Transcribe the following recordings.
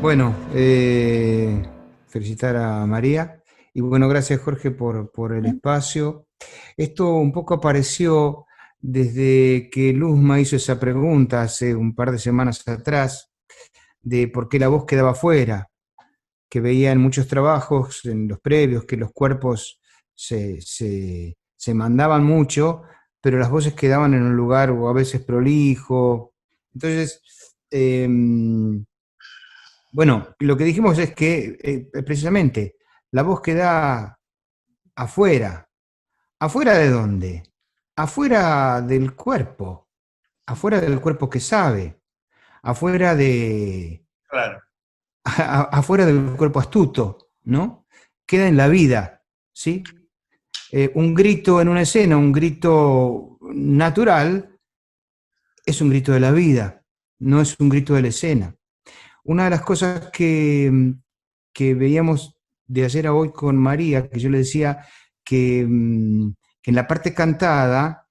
Bueno, felicitar a María y bueno, gracias Jorge por el espacio. Esto un poco apareció desde que Luzma hizo esa pregunta hace un par de semanas atrás de por qué la voz quedaba fuera, que veía en muchos trabajos, en los previos, que los cuerpos se mandaban mucho, pero las voces quedaban en un lugar o a veces prolijo. Entonces, bueno, lo que dijimos es que precisamente la voz queda afuera. ¿Afuera de dónde? Afuera del cuerpo. Afuera del cuerpo que sabe. Afuera de. Claro, Afuera del cuerpo astuto, ¿no? Queda en la vida, ¿sí? Un grito en una escena, un grito natural, es un grito de la vida, no es un grito de la escena. Una de las cosas que veíamos de ayer a hoy con María, que yo le decía que en la parte cantada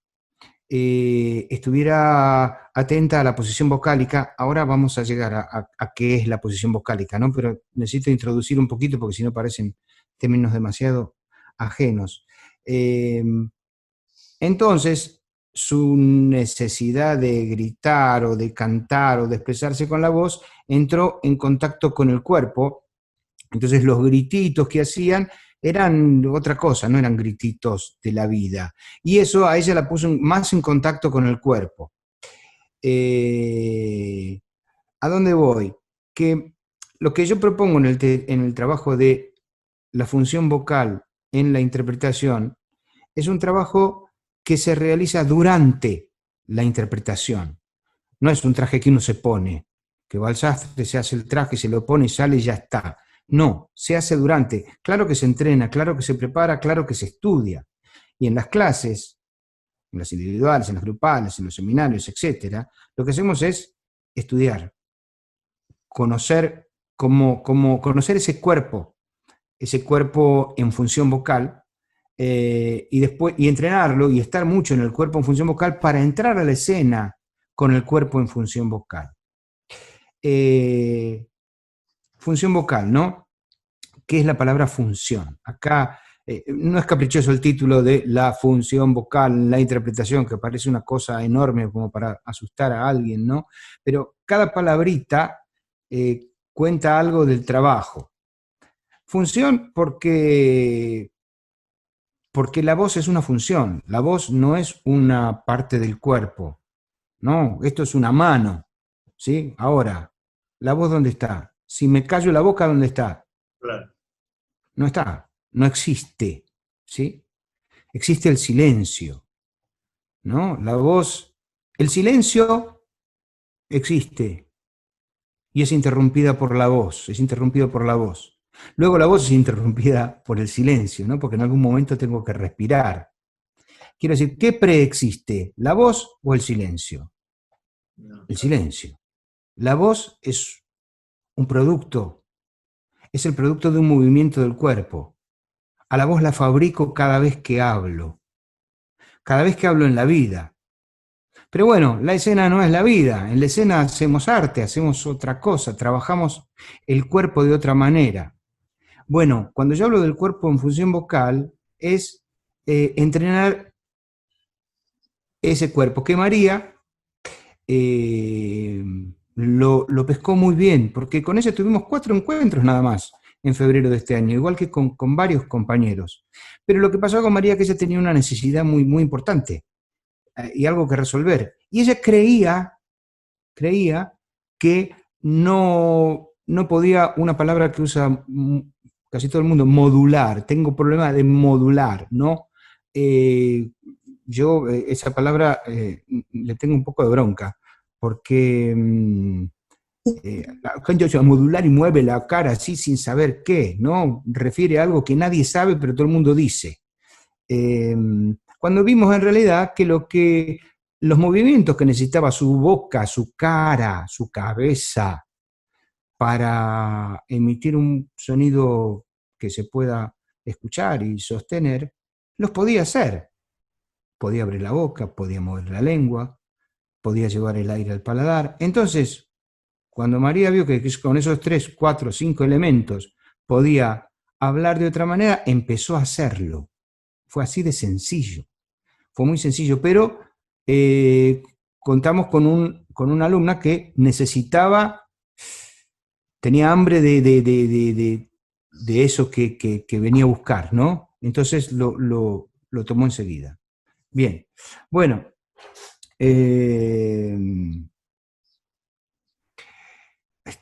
estuviera atenta a la posición vocálica. Ahora vamos a llegar a qué es la posición vocálica, ¿no? Pero necesito introducir un poquito porque si no parecen términos demasiado ajenos. Eh, entonces, su necesidad de gritar o de cantar o de expresarse con la voz entró en contacto con el cuerpo. Entonces los grititos que hacían eran otra cosa, no eran grititos de la vida. Y eso a ella la puso más en contacto con el cuerpo. Eh, ¿A dónde voy? Que lo que yo propongo en el trabajo de la función vocal en la interpretación es un trabajo que se realiza durante la interpretación. No es un traje que uno se pone, que va al sastre, se hace el traje, se lo pone, sale y ya está. No, se hace durante. Claro que se entrena, claro que se prepara, claro que se estudia. Y en las clases, en las individuales, en las grupales, en los seminarios, etcétera, lo que hacemos es estudiar, conocer conocer ese cuerpo en función vocal, y después y entrenarlo y estar mucho en el cuerpo en función vocal para entrar a la escena con el cuerpo en función vocal. Eh, Función vocal, ¿no? ¿Qué es la palabra función? Acá no es caprichoso el título de la función vocal, la interpretación, que parece una cosa enorme como para asustar a alguien, ¿no? Pero cada palabrita cuenta algo del trabajo. Función porque la voz es una función, la voz no es una parte del cuerpo, ¿no? Esto es una mano, ¿sí? Ahora, ¿la voz dónde está? Si me callo la boca, ¿dónde está? claro. No está, no existe, ¿sí? Existe el silencio, ¿no? La voz, el silencio existe y es interrumpida por la voz, es interrumpido por la voz. Luego la voz es interrumpida por el silencio, ¿no? Porque en algún momento tengo que respirar. Quiero decir, ¿qué preexiste? ¿La voz o el silencio? No, El claro. silencio. La voz es un producto, es el producto de un movimiento del cuerpo. A la voz la fabrico cada vez que hablo en la vida. Pero bueno, la escena no es la vida. En la escena hacemos arte, hacemos otra cosa, trabajamos el cuerpo de otra manera. Bueno, cuando yo hablo del cuerpo en función vocal, es entrenar ese cuerpo que María eh, lo pescó muy bien, porque con ella tuvimos 4 encuentros nada más en febrero de este año, igual que con varios compañeros. Pero lo que pasó con María es que ella tenía una necesidad muy, muy importante y algo que resolver. Y ella creía que no podía, una palabra que usa casi todo el mundo, modular. Tengo problema de modular, ¿no? Eh, yo esa palabra le tengo un poco de bronca, porque la gente usa modular y mueve la cara así sin saber qué, ¿no? Refiere a algo que nadie sabe, pero todo el mundo dice. Eh, Cuando vimos en realidad que los movimientos que necesitaba su boca, su cara, su cabeza para emitir un sonido que se pueda escuchar y sostener, los podía hacer. Podía abrir la boca, podía mover la lengua, podía llevar el aire al paladar. Entonces, Cuando María vio que con esos 3, 4, 5 elementos podía hablar de otra manera, empezó a hacerlo. Fue así de sencillo. Fue muy sencillo, pero contamos con una alumna que necesitaba, tenía hambre de eso que venía a buscar, ¿no? Entonces lo tomó enseguida. Bien, bueno,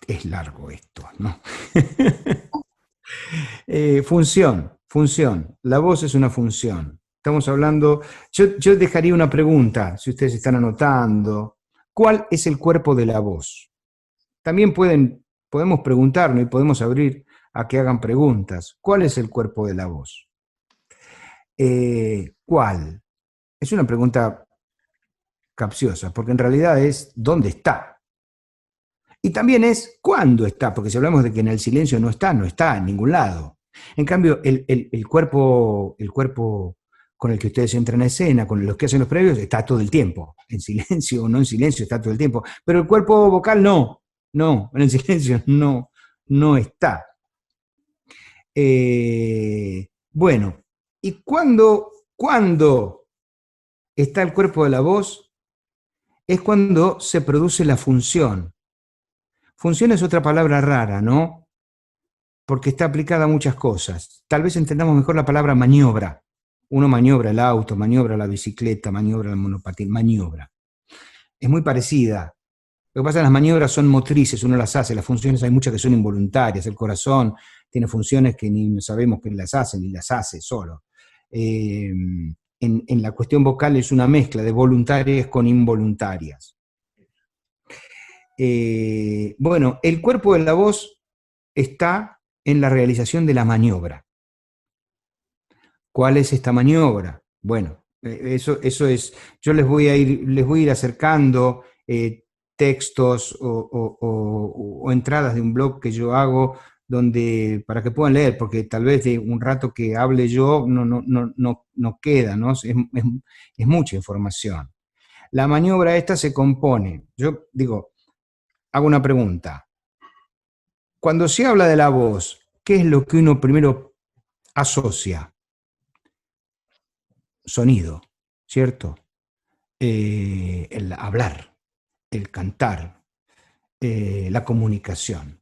es largo esto, ¿no? Función. La voz es una función. Estamos hablando, yo dejaría una pregunta, si ustedes están anotando. ¿Cuál es el cuerpo de la voz? También podemos preguntarnos y podemos abrir a que hagan preguntas. ¿Cuál es el cuerpo de la voz? ¿Cuál? Es una pregunta capciosa, porque en realidad es ¿dónde está? Y también es ¿cuándo está? Porque si hablamos de que en el silencio no está en ningún lado. En cambio, el cuerpo con el que ustedes entran a escena, con los que hacen los previos, está todo el tiempo. En silencio o no en silencio está todo el tiempo. Pero el cuerpo vocal no, en el silencio no está. Bueno, ¿y cuándo está el cuerpo de la voz? Es cuando se produce la función. Función es otra palabra rara, ¿no? Porque está aplicada a muchas cosas. Tal vez entendamos mejor la palabra maniobra. Uno maniobra el auto, maniobra la bicicleta, maniobra el monopatín, maniobra. Es muy parecida. Lo que pasa es que las maniobras son motrices, uno las hace, las funciones hay muchas que son involuntarias. El corazón tiene funciones que ni sabemos que las hacen, ni las hace solo. En la cuestión vocal es una mezcla de voluntarias con involuntarias. Bueno, el cuerpo de la voz está en la realización de la maniobra. ¿Cuál es esta maniobra? Bueno, eso es, yo les voy a ir acercando textos o entradas de un blog que yo hago para que puedan leer, porque tal vez de un rato que hable yo no queda, ¿no? Es mucha información. La maniobra esta se compone, yo digo, hago una pregunta. Cuando se habla de la voz, ¿qué es lo que uno primero asocia? Sonido, ¿cierto? El hablar, el cantar, la comunicación.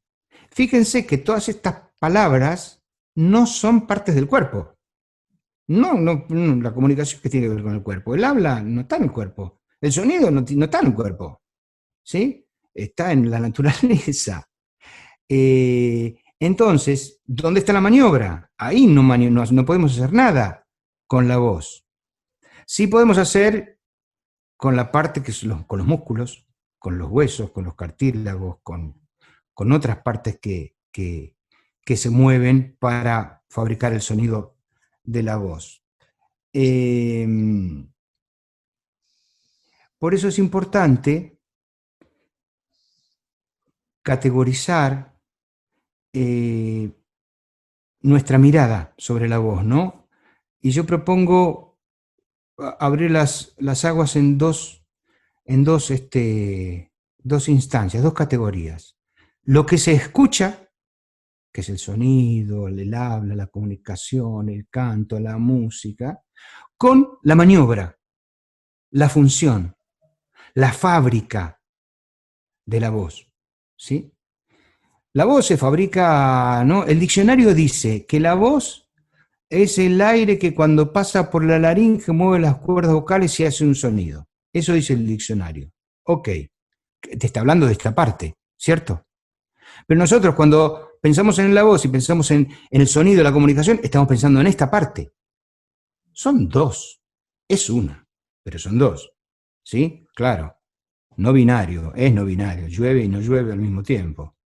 Fíjense que todas estas palabras no son partes del cuerpo. No, la comunicación que tiene que ver con el cuerpo. El habla no está en el cuerpo. El sonido no está en el cuerpo. ¿Sí? Está en la naturaleza. Entonces, ¿dónde está la maniobra? Ahí no podemos hacer nada con la voz. Sí podemos hacer con la parte con los músculos, con los huesos, con los cartílagos, con otras partes que se mueven para fabricar el sonido de la voz. Por eso es importante categorizar nuestra mirada sobre la voz, ¿no? Y yo propongo abrir las aguas en dos instancias, dos categorías. Lo que se escucha, que es el sonido, el habla, la comunicación, el canto, la música, con la maniobra, la función, la fábrica de la voz, ¿sí? La voz se fabrica, ¿no? El diccionario dice que la voz es el aire que cuando pasa por la laringe mueve las cuerdas vocales y hace un sonido. Eso dice el diccionario. Ok, te está hablando de esta parte, ¿cierto? Pero nosotros cuando pensamos en la voz y pensamos en el sonido de la comunicación, estamos pensando en esta parte. Son dos. Es una, pero son dos. ¿Sí? Claro. No binario, es no binario. Llueve y no llueve al mismo tiempo.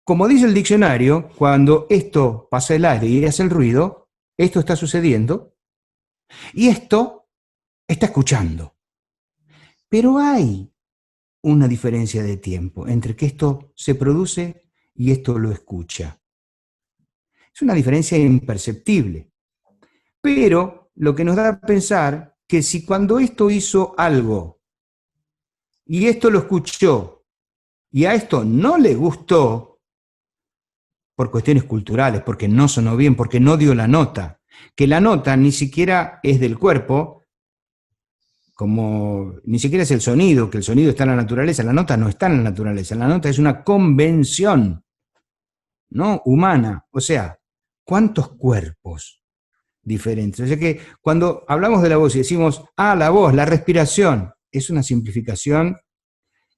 Como dice el diccionario, cuando esto pasa el aire y hace el ruido, esto está sucediendo y esto está escuchando. Pero hay una diferencia de tiempo entre que esto se produce y esto lo escucha. Es una diferencia imperceptible. Pero lo que nos da a pensar que si cuando esto hizo algo y esto lo escuchó, y a esto no le gustó por cuestiones culturales, porque no sonó bien, porque no dio la nota, que la nota ni siquiera es del cuerpo, como ni siquiera es el sonido, que el sonido está en la naturaleza, la nota no está en la naturaleza, la nota es una convención, ¿no? Humana, o sea, ¿cuántos cuerpos diferentes? O sea que cuando hablamos de la voz y decimos, la voz, la respiración, es una simplificación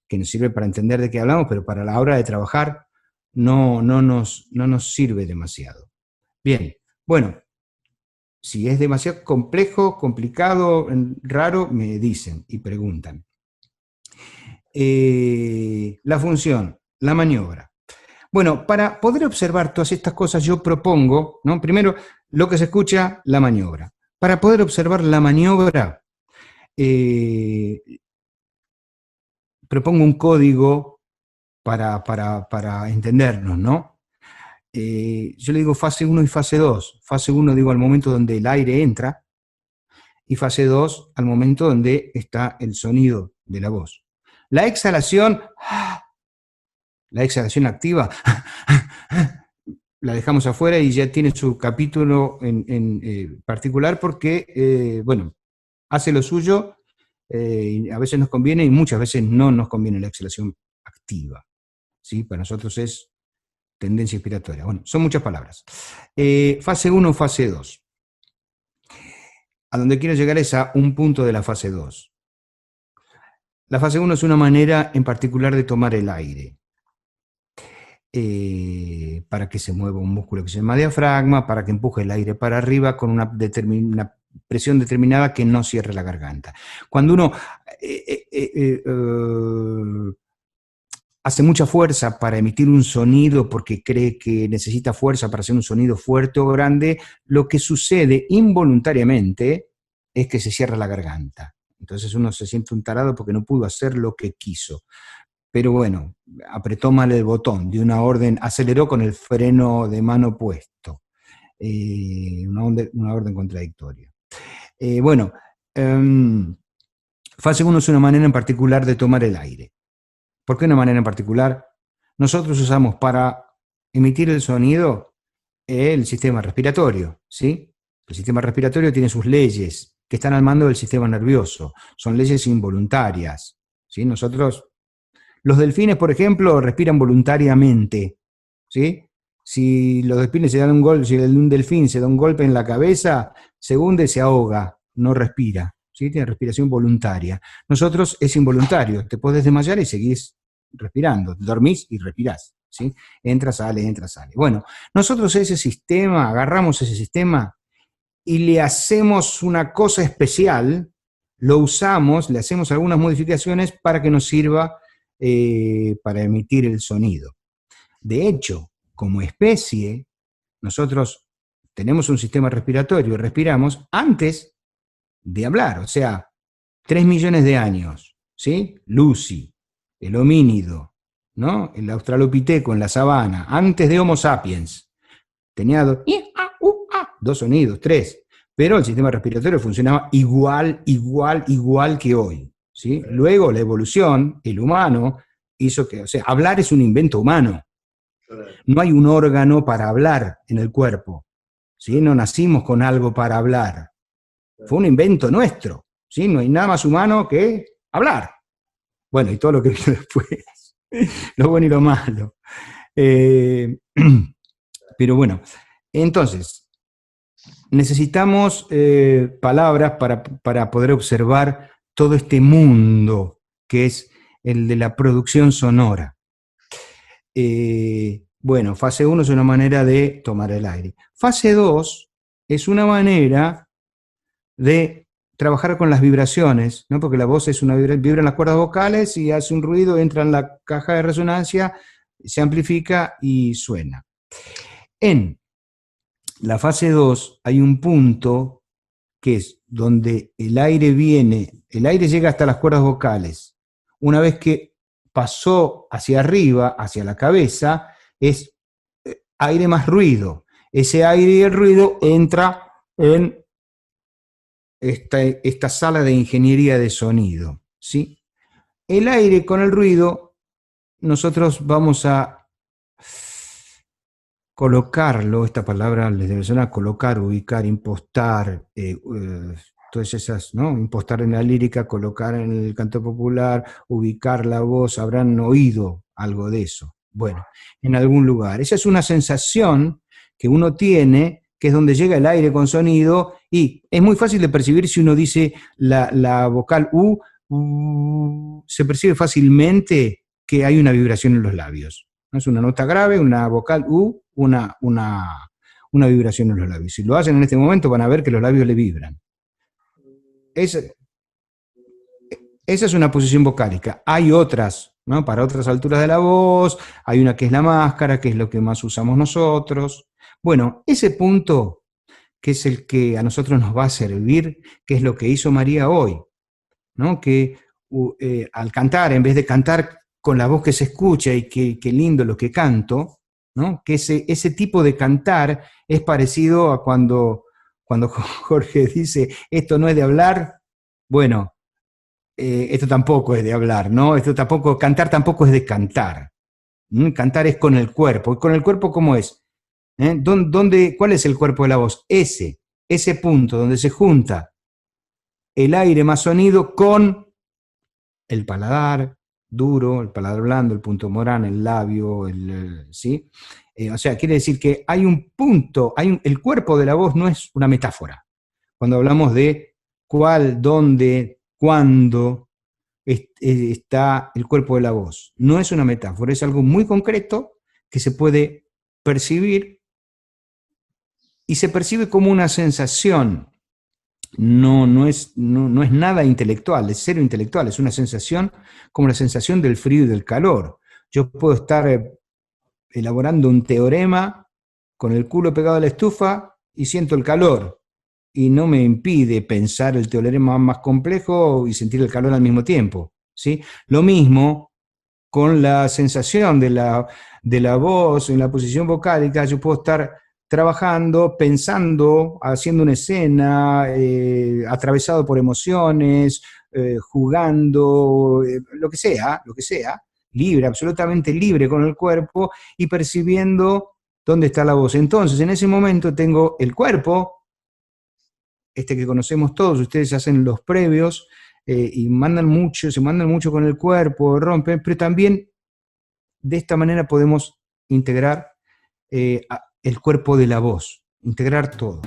que nos sirve para entender de qué hablamos, pero para la hora de trabajar no nos sirve demasiado. Bien, bueno, si es demasiado complejo, complicado, raro, me dicen y preguntan. La función, la maniobra. Bueno, para poder observar todas estas cosas yo propongo, ¿no? Primero, lo que se escucha, la maniobra. Para poder observar la maniobra, propongo un código para entendernos, ¿no? Yo le digo fase 1 y fase 2. Fase 1 digo al momento donde el aire entra y fase 2 al momento donde está el sonido de la voz. La exhalación activa, la dejamos afuera y ya tiene su capítulo en particular porque, bueno, hace lo suyo, y a veces nos conviene y muchas veces no nos conviene la exhalación activa, ¿sí? Para nosotros es tendencia inspiratoria. Bueno, son muchas palabras. Fase 1, fase 2. A donde quiero llegar es a un punto de la fase 2. La fase 1 es una manera en particular de tomar el aire. Para que se mueva un músculo que se llama diafragma, para que empuje el aire para arriba con una presión determinada que no cierre la garganta. Cuando uno hace mucha fuerza para emitir un sonido porque cree que necesita fuerza para hacer un sonido fuerte o grande, lo que sucede involuntariamente es que se cierra la garganta. Entonces uno se siente un tarado porque no pudo hacer lo que quiso. Pero bueno, apretó mal el botón de una orden, aceleró con el freno de mano puesto. Una orden contradictoria. Bueno, fase 1 es una manera en particular de tomar el aire. ¿Por qué una manera en particular? Nosotros usamos para emitir el sonido el sistema respiratorio, ¿sí? El sistema respiratorio tiene sus leyes que están al mando del sistema nervioso. Son leyes involuntarias, ¿sí? Los delfines, por ejemplo, respiran voluntariamente, ¿sí? Si los delfines se dan un golpe, si un delfín se da un golpe en la cabeza, se hunde, se ahoga, no respira, ¿sí? Tiene respiración voluntaria. Nosotros es involuntario, te podés desmayar y seguís respirando, dormís y respirás, ¿sí? Entra, sale, entra, sale. Bueno, nosotros ese sistema, agarramos ese sistema y le hacemos una cosa especial, lo usamos, le hacemos algunas modificaciones para que nos sirva para emitir el sonido. De hecho, como especie, nosotros tenemos un sistema respiratorio, respiramos antes de hablar, o sea, 3 millones de años, ¿sí? Lucy, el homínido, ¿no? El australopiteco en la sabana, antes de Homo sapiens, tenía dos sonidos, tres, pero el sistema respiratorio funcionaba igual que hoy, ¿sí? Luego la evolución, el humano, hizo que, o sea, hablar es un invento humano. No hay un órgano para hablar en el cuerpo, ¿sí? No nacimos con algo para hablar. Fue un invento nuestro, ¿sí? No hay nada más humano que hablar. Bueno, y todo lo que vino después, lo bueno y lo malo. Pero bueno, entonces, necesitamos palabras para poder observar todo este mundo que es el de la producción sonora. Bueno, fase 1 es una manera de tomar el aire. Fase 2 es una manera de trabajar con las vibraciones, ¿no? Porque la voz es una vibra en las cuerdas vocales y hace un ruido, entra en la caja de resonancia, se amplifica y suena. En la fase 2 hay un punto que es donde el aire llega hasta las cuerdas vocales. Una vez que pasó hacia arriba, hacia la cabeza, es aire más ruido. Ese aire y el ruido entra en esta sala de ingeniería de sonido, ¿sí? el aire con el ruido, nosotros vamos a colocarlo, esta palabra les debe sonar, colocar, ubicar, impostar, todas esas, ¿no? Impostar en la lírica, colocar en el canto popular, ubicar la voz, habrán oído algo de eso. Bueno, en algún lugar. Esa es una sensación que uno tiene, que es donde llega el aire con sonido, y es muy fácil de percibir si uno dice la vocal se percibe fácilmente que hay una vibración en los labios. ¿No? Es una nota grave, una vocal una vibración en los labios. Si lo hacen en este momento van a ver que los labios le vibran. Esa, esa es una posición vocálica. Hay otras, ¿no? Para otras alturas de la voz, hay una que es la máscara, que es lo que más usamos nosotros. Bueno, ese punto, que es el que a nosotros nos va a servir, que es lo que hizo María hoy, ¿no? Que al cantar, en vez de cantar con la voz que se escucha y qué lindo lo que canto, ¿no? Que ese tipo de cantar es parecido a cuando Jorge dice, esto no es de hablar, bueno, esto tampoco es de hablar, ¿no? Esto tampoco, cantar tampoco es de cantar. Cantar es con el cuerpo. ¿Y con el cuerpo cómo es? ¿Cuál es el cuerpo de la voz? Ese punto donde se junta el aire más sonido con el paladar duro, el paladar blando, el punto morán, el labio, ¿sí? O sea, quiere decir que hay un punto, el cuerpo de la voz no es una metáfora. Cuando hablamos de cuál, dónde, cuándo está el cuerpo de la voz. No es una metáfora, es algo muy concreto que se puede percibir y se percibe como una sensación. No es nada intelectual, es cero intelectual, es una sensación como la sensación del frío y del calor. Yo puedo estar elaborando un teorema con el culo pegado a la estufa y siento el calor, y no me impide pensar el teorema más complejo y sentir el calor al mismo tiempo, ¿sí? Lo mismo con la sensación de la voz en la posición vocálica. Yo puedo estar trabajando, pensando, haciendo una escena, atravesado por emociones, jugando, lo que sea, libre, absolutamente libre con el cuerpo y percibiendo dónde está la voz. Entonces, en ese momento tengo el cuerpo, este que conocemos todos, ustedes hacen los previos y se mandan mucho con el cuerpo, rompen, pero también de esta manera podemos integrar el cuerpo de la voz, integrar todo.